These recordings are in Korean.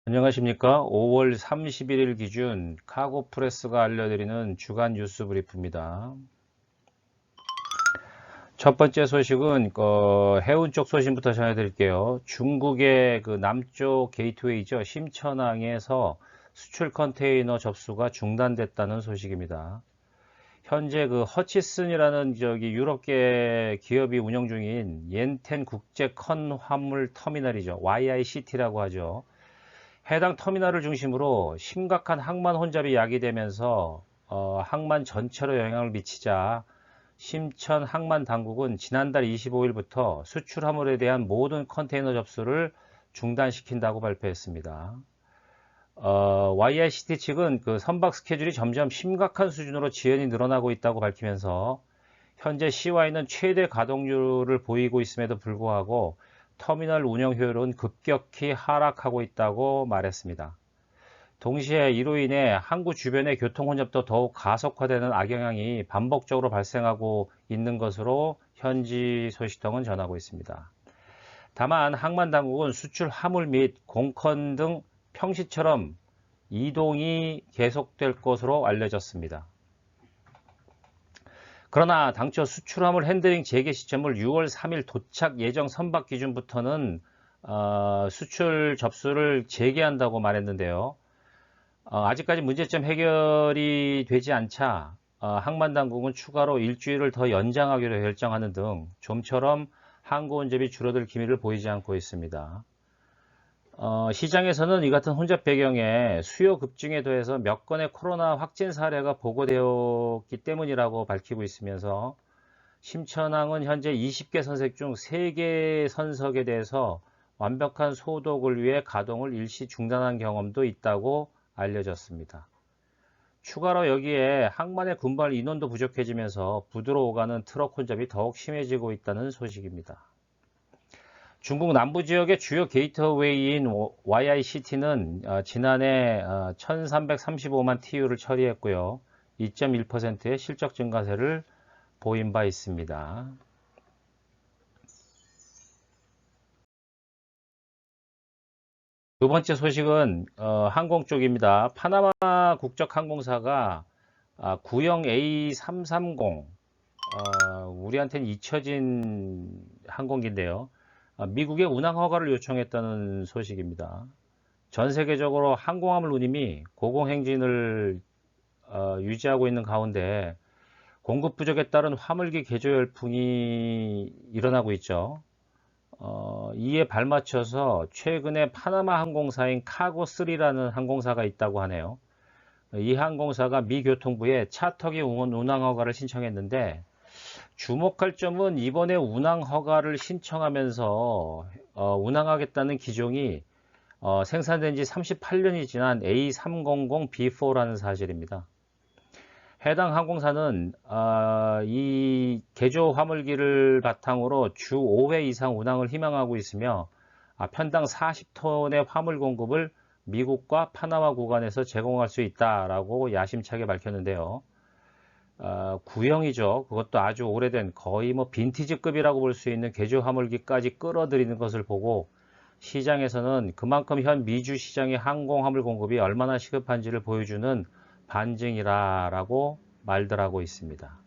안녕하십니까. 5월 31일 기준 카고프레스가 알려드리는 주간 뉴스 브리프입니다. 첫 번째 소식은 해운 쪽 소식부터 전해드릴게요. 중국의 그 남쪽 게이트웨이죠. 심천항에서 수출 컨테이너 접수가 중단됐다는 소식입니다. 현재 그 허치슨이라는 유럽계 기업이 운영 중인 옌텐 국제 컨 화물 터미널이죠. YICT라고 하죠. 해당 터미널을 중심으로 심각한 항만 혼잡이 야기되면서 항만 전체로 영향을 미치자 심천 항만 당국은 지난달 25일부터 수출 화물에 대한 모든 컨테이너 접수를 중단시킨다고 발표했습니다. YICT 측은 그 선박 스케줄이 점점 심각한 수준으로 지연이 늘어나고 있다고 밝히면서 현재 CY는 최대 가동률을 보이고 있음에도 불구하고 터미널 운영 효율은 급격히 하락하고 있다고 말했습니다. 동시에 이로 인해 항구 주변의 교통 혼잡도 더욱 가속화되는 악영향이 반복적으로 발생하고 있는 것으로 현지 소식통은 전하고 있습니다. 다만 항만 당국은 수출 화물 및 공컨 등 평시처럼 이동이 계속될 것으로 알려졌습니다. 그러나 당초 수출화물 핸들링 재개 시점을 6월 3일 도착 예정 선박 기준부터는 수출 접수를 재개한다고 말했는데요. 아직까지 문제점 해결이 되지 않자 항만당국은 추가로 일주일을 더 연장하기로 결정하는 등 좀처럼 항구 혼잡이 줄어들 기미를 보이지 않고 있습니다. 시장에서는 이 같은 혼잡 배경에 수요 급증에 더해서 몇 건의 코로나 확진 사례가 보고되었기 때문이라고 밝히고 있으면서 심천항은 현재 20개 선색 중 3개 선석에 대해서 완벽한 소독을 위해 가동을 일시 중단한 경험도 있다고 알려졌습니다. 추가로 여기에 항만의 군발 인원도 부족해지면서 부두로 오가는 트럭 혼잡이 더욱 심해지고 있다는 소식입니다. 중국 남부 지역의 주요 게이트웨이인 YICT는 지난해 1335만 TU를 처리했고요. 2.1%의 실적 증가세를 보인 바 있습니다. 두 번째 소식은 항공 쪽입니다. 파나마 국적 항공사가 구형 A330 우리한테는 잊혀진 항공기인데요. 미국의 운항 허가를 요청했다는 소식입니다. 전 세계적으로 항공화물 운임이 고공행진을 유지하고 있는 가운데 공급 부족에 따른 화물기 개조 열풍이 일어나고 있죠. 이에 발맞춰서 최근에 파나마 항공사인 카고3라는 항공사가 있다고 하네요. 이 항공사가 미 교통부에 차터기 운항 허가를 신청했는데 주목할 점은 이번에 운항 허가를 신청하면서 운항하겠다는 기종이 생산된 지 38년이 지난 A300B4라는 사실입니다. 해당 항공사는 이 개조 화물기를 바탕으로 주 5회 이상 운항을 희망하고 있으며 편당 40톤의 화물 공급을 미국과 파나마 구간에서 제공할 수 있다라고 야심차게 밝혔는데요. 구형이죠. 그것도 아주 오래된 거의 뭐 빈티지급이라고 볼 수 있는 개조 화물기까지 끌어들이는 것을 보고 시장에서는 그만큼 현 미주 시장의 항공 화물 공급이 얼마나 시급한지를 보여주는 반증이라고 말들 하고 있습니다.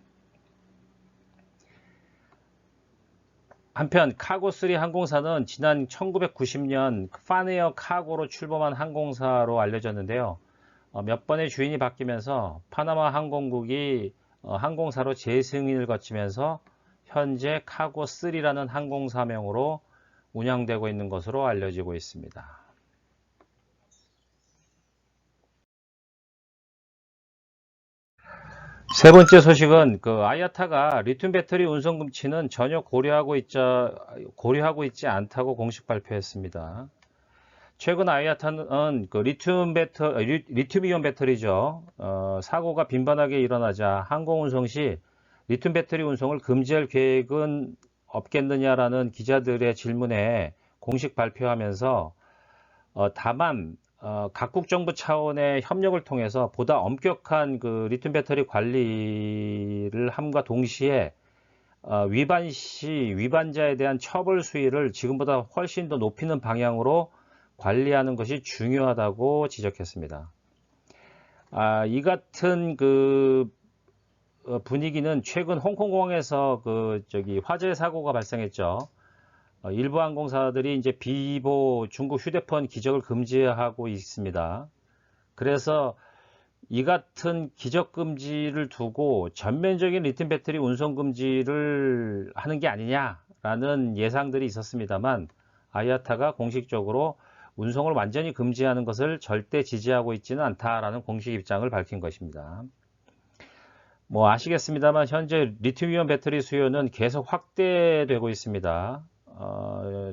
한편 카고3 항공사는 지난 1990년 파네어 카고로 출범한 항공사로 알려졌는데요. 몇 번의 주인이 바뀌면서 파나마 항공국이 항공사로 재승인을 거치면서 현재 카고3라는 항공사명으로 운영되고 있는 것으로 알려지고 있습니다. 세 번째 소식은 아야타가 리튬 배터리 운송 금지는 전혀 고려하고 있지 않다고 공식 발표했습니다. 최근 아야타는 리튬이온 배터리죠. 사고가 빈번하게 일어나자 항공 운송 시 리튬 배터리 운송을 금지할 계획은 없겠느냐라는 기자들의 질문에 공식 발표하면서 다만 각국 정부 차원의 협력을 통해서 보다 엄격한 그 리튬 배터리 관리를 함과 동시에 위반 시 위반자에 대한 처벌 수위를 지금보다 훨씬 더 높이는 방향으로 관리하는 것이 중요하다고 지적했습니다. 이 같은 분위기는 최근 홍콩공항에서 화재 사고가 발생했죠. 일부 항공사들이 이제 비보 중국 휴대폰 기적을 금지하고 있습니다. 그래서 이 같은 기적 금지를 두고 전면적인 리튬 배터리 운송 금지를 하는 게 아니냐라는 예상들이 있었습니다만, 아이아타가 공식적으로 운송을 완전히 금지하는 것을 절대 지지하고 있지는 않다라는 공식 입장을 밝힌 것입니다. 뭐 아시겠습니다만 현재 리튬이온 배터리 수요는 계속 확대되고 있습니다.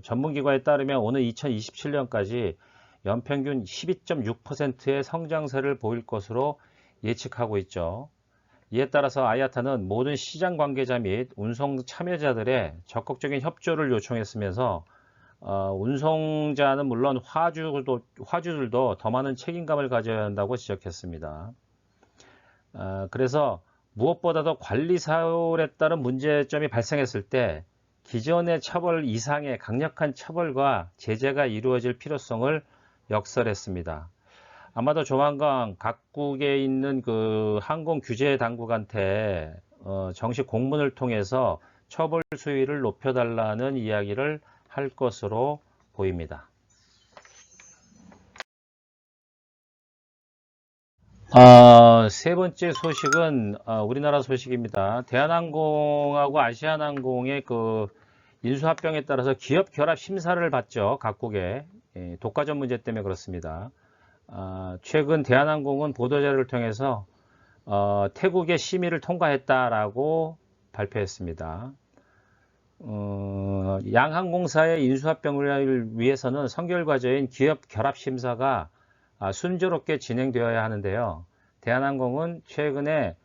전문기관에 따르면 오는 2027년까지 연평균 12.6%의 성장세를 보일 것으로 예측하고 있죠. 이에 따라서 아이아타는 모든 시장 관계자 및 운송 참여자들의 적극적인 협조를 요청했으면서 운송자는 물론 화주들도 더 많은 책임감을 가져야 한다고 지적했습니다. 그래서 무엇보다도 관리 사율에 따른 문제점이 발생했을 때 기존의 처벌 이상의 강력한 처벌과 제재가 이루어질 필요성을 역설했습니다. 아마도 조만간 각국에 있는 항공 규제 당국한테 정식 공문을 통해서 처벌 수위를 높여달라는 이야기를 할 것으로 보입니다. 세 번째 소식은 우리나라 소식입니다. 대한항공하고 아시아나항공의 인수합병에 따라서 기업 결합 심사를 받죠. 각국의 독과점 문제 때문에 그렇습니다. 최근 대한항공은 보도자료를 통해서 태국의 심의를 통과했다라고 발표했습니다. 양항공사의 인수합병을 위해서는 선결 과제인 기업 결합 심사가 순조롭게 진행되어야 하는데요. 대한항공은 최근에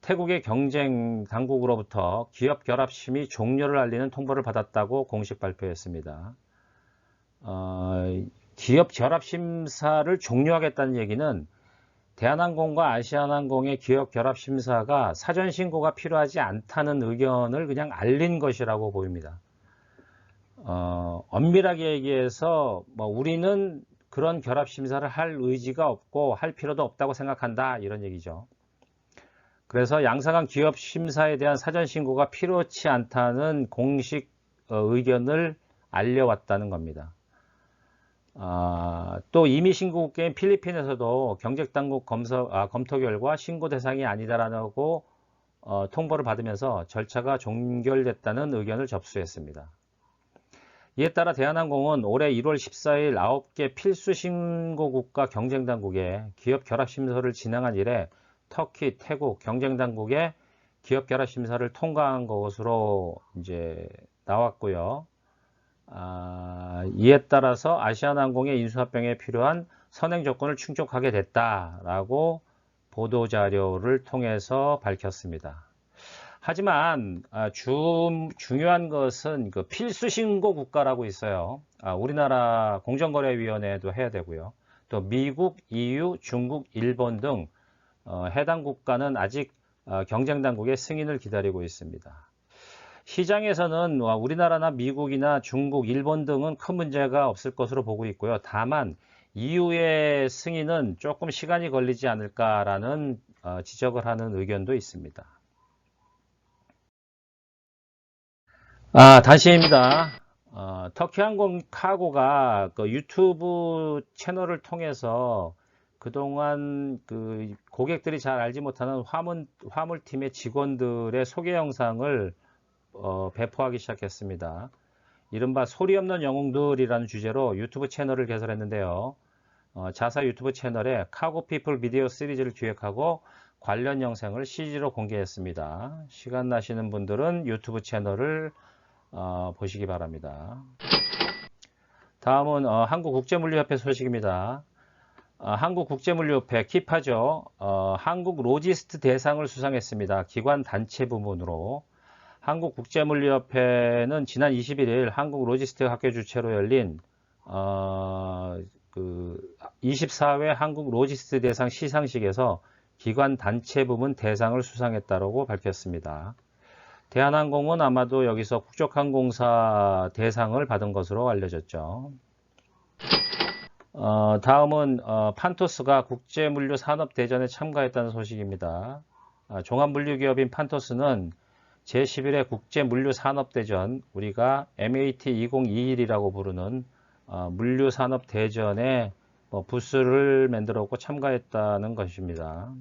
태국의 경쟁 당국으로부터 기업 결합 심의 종료를 알리는 통보를 받았다고 공식 발표했습니다. 기업 결합 심사를 종료하겠다는 얘기는 대한항공과 아시아나항공의 기업 결합 심사가 사전 신고가 필요하지 않다는 의견을 그냥 알린 것이라고 보입니다. 엄밀하게 얘기해서 우리는 그런 결합 심사를 할 의지가 없고 할 필요도 없다고 생각한다, 이런 얘기죠. 그래서 양사간 기업 심사에 대한 사전 신고가 필요치 않다는 공식 의견을 알려왔다는 겁니다. 또 이미 신고국계인 필리핀에서도 경제당국 검토 결과 신고 대상이 아니다라고 통보를 받으면서 절차가 종결됐다는 의견을 접수했습니다. 이에 따라 대한항공은 올해 1월 14일 9개 필수 신고국가 경쟁당국에 기업 결합 심사를 진행한 이래 터키, 태국 경쟁당국에 기업 결합 심사를 통과한 것으로 이제 나왔고요. 이에 따라서 아시아나항공의 인수합병에 필요한 선행 조건을 충족하게 됐다라고 보도자료를 통해서 밝혔습니다. 하지만 중요한 것은 필수 신고 국가라고 있어요. 우리나라 공정거래위원회도 해야 되고요. 또 미국, EU, 중국, 일본 등 해당 국가는 아직 경쟁당국의 승인을 기다리고 있습니다. 시장에서는 우리나라나 미국이나 중국, 일본 등은 큰 문제가 없을 것으로 보고 있고요. 다만 EU의 승인은 조금 시간이 걸리지 않을까라는 지적을 하는 의견도 있습니다. 단신입니다. 터키항공 카고가 유튜브 채널을 통해서 그동안 고객들이 잘 알지 못하는 화물팀의 직원들의 소개 영상을 배포하기 시작했습니다. 이른바 소리 없는 영웅들이라는 주제로 유튜브 채널을 개설했는데요. 자사 유튜브 채널에 카고 피플 비디오 시리즈를 기획하고 관련 영상을 CG로 공개했습니다. 시간 나시는 분들은 유튜브 채널을 보시기 바랍니다. 다음은 한국국제물류협회 소식입니다. 한국국제물류협회 키파죠. 한국 로지스트 대상을 수상했습니다. 기관 단체 부문으로. 한국국제물류협회는 지난 21일 한국 로지스트 학교 주최로 열린 24회 한국 로지스트 대상 시상식에서 기관 단체 부문 대상을 수상했다고 밝혔습니다. 대한항공은 아마도 여기서 국적항공사 대상을 받은 것으로 알려졌죠. 다음은 판토스가 국제물류산업대전에 참가했다는 소식입니다. 종합물류기업인 판토스는 제11회 국제물류산업대전, 우리가 MAT 2021이라고 부르는 물류산업대전에 부스를 만들었고 참가했다는 것입니다.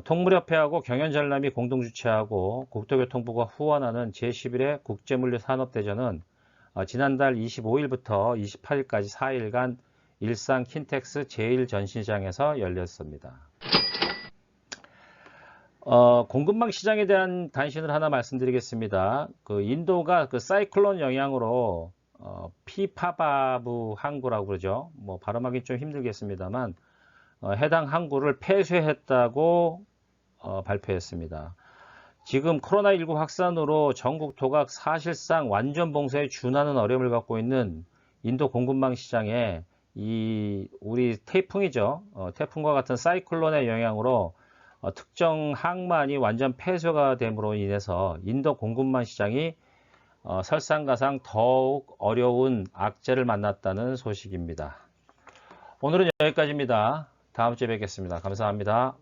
통물협회하고 경연전람이 공동 주최하고 국토교통부가 후원하는 제11회 국제물류산업대전은 지난달 25일부터 28일까지 4일간 일산 킨텍스 제1전시장에서 열렸습니다. 공급망 시장에 대한 단신을 하나 말씀드리겠습니다. 인도가 사이클론 영향으로 피파바부 항구라고 그러죠. 발음하기 좀 힘들겠습니다만 해당 항구를 폐쇄했다고 발표했습니다. 지금 코로나19 확산으로 전국 도각 사실상 완전 봉쇄에 준하는 어려움을 갖고 있는 인도 공급망 시장에 우리 태풍이죠. 태풍과 같은 사이클론의 영향으로 특정 항만이 완전 폐쇄가 됨으로 인해서 인도 공급망 시장이 설상가상 더욱 어려운 악재를 만났다는 소식입니다. 오늘은 여기까지입니다. 다음 주에 뵙겠습니다. 감사합니다.